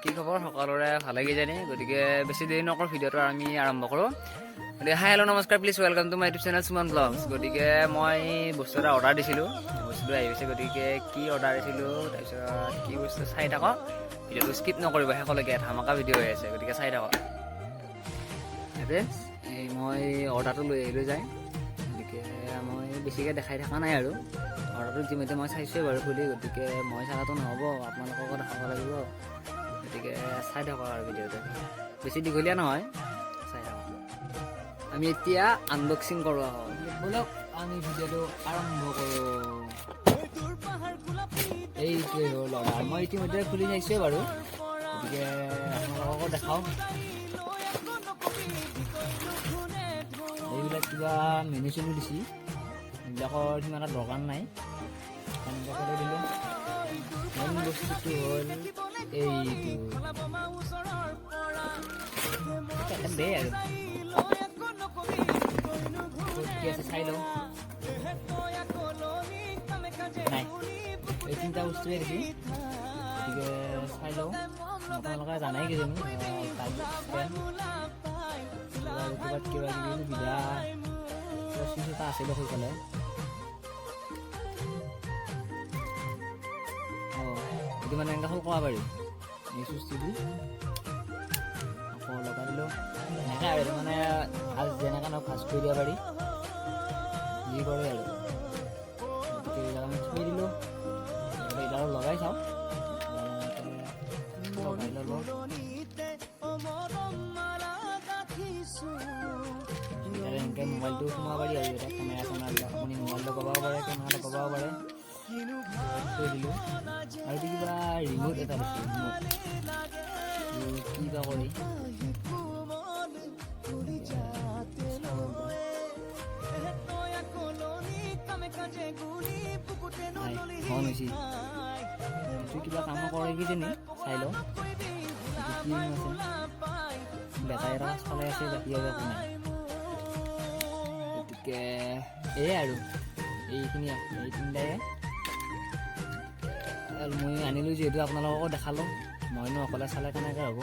কি খবৰ সকলোৰে ভালে কিজানি গতিকে বেছি দেৰি নকৰ ভিডিঅ'টো আমি আৰম্ভ কৰোঁ গতিকে হাই হেল্ল' নমস্কাৰ please welcome to my YouTube channel Suman blogs গতিকে মই বস্তু এটা অৰ্ডাৰ দিছিলোঁ বস্তুটো আহি গৈছে গতিকে কি অৰ্ডাৰ দিছিলোঁ তাৰপিছত কি বস্তু চাই থাকক ভিডিঅ'টো স্কিপ নকৰিব শেষলৈকে ধামাকা ভিডিঅ' হৈ আছে গতিকে চাই থাকক এই মই অৰ্ডাৰটো লৈ আহিলোঁ যায় গতিকে মই বেছিকৈ দেখাই থকা নাই আৰু অৰ্ডাৰটো ইতিমধ্যে মই চাইছোঁৱেই বাৰু খুলি গতিকে মই চালাটো নহ'ব আপোনালোককো দেখাব লাগিব গতিকে চাই থাকক আৰু ভিডিঅ'টো বেছি দীঘলীয়া নহয় চাই থাকক আমি এতিয়া আনবক্সিং কৰোঁ ব'লক আমি ভিডিঅ'টো আৰম্ভ কৰোঁ এইটোৱে হ'ল অৰ্ডাৰ মই ইতিমধ্যে খুলি চাইছোঁৱেই বাৰু গতিকে আপোনালোককো দেখাওঁ এইবিলাক কিবা মেনু চেনু দিছে এইবিলাকৰ সিমান এটা দৰকাৰ নাই এনেকুৱাকৈ দিলোঁ মেইন বস্তুটো হ'ল এইটো দে আৰু কি আছে চাই লওঁ নাই এই তিনিটা বস্তুৱে দিছে গতিকে চাই লওঁ আপোনালোকে জানাই কিজানি ক'ৰবাত কিবা কিবি সুবিধা চুইচ এটা আছে দেখোন সেইফালে এইটো মানে এনেকৈ হ'ল ক'ব পাৰি এই চুইচটো দি আকৌ লগাই দিলোঁ এনেকৈ আৰু এইটো মানে ফাৰ্ষ্ট যেনেকৈ নহওক ফাৰ্ষ্ট কৰি দিব পাৰি যি কৰে আৰু গতিকে এইবিলাক আমি থৈ দিলোঁ এইডাল লগাই চাওঁ লগাই ল'লোঁ এনেকৈ মোবাইলটো সোমাব পাৰি আৰু এটা কেমেৰা চেমেৰাবিলাক আপুনি মোবাইল লগাব পাৰে কেমেৰা লগাব পাৰে থৈ দিলোঁ আৰু এইটো কিবা ৰিম'ট এটা দিছোঁ ৰিম'ট কি বা কৰি ফোন হৈছে এইটো কিবা কাম কৰে কিজানি চাই লওঁ কি আছে বেটাৰী এটা চলাই আছে বাকী আৰু একো নাই গতিকে এয়াই আৰু এইখিনিয়ে এই তিনিটাই মই আনিলোঁ যিহেতু আপোনালোককো দেখালোঁ মইনো অকলে চালে কেনেকৈ হ'ব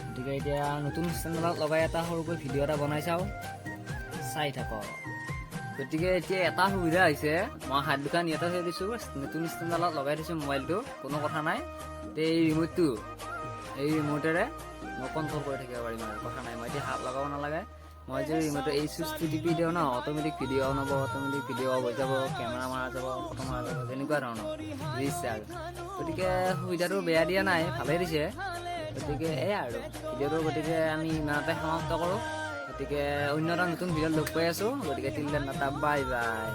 গতিকে এতিয়া নতুন চেনেলত লগাই এটা সৰুকৈ ভিডিঅ' এটা বনাই চাওঁ চাই থাকক গতিকে এতিয়া এটা সুবিধা হৈছে মই হাত দুখন ইয়াতে থৈ দিছোঁ নতুন ষ্টেণ্ডালত লগাই দিছোঁ মোবাইলটো কোনো কথা নাই এই ৰিম'টটো এই ৰিম'টেৰে মই কণ্ট্ৰল কৰি থাকিব পাৰিম আৰু কথা নাই মই এতিয়া হাত লগাব নালাগে মই যে ৰিম'টৰ এই চুইচটো টিপি দিওঁ ন অট'মেটিক ভিডিঅ' অন হ'ব অট'মেটিক ভিডিঅ' অফ হৈ যাব কেমেৰা মাৰা যাব ফটো মাৰা যাব তেনেকুৱা ধৰণৰ দিছে আৰু গতিকে সুবিধাটো বেয়া দিয়া নাই ভালেই দিছে গতিকে এয়াই আৰু ভিডিঅ'টো গতিকে আমি ইমানতে সমাপ্ত কৰোঁ গতিকে অন্য এটা নতুন ভিডিঅ'ত লগ পাই আছোঁ গতিকে তিল দেন বাই বাই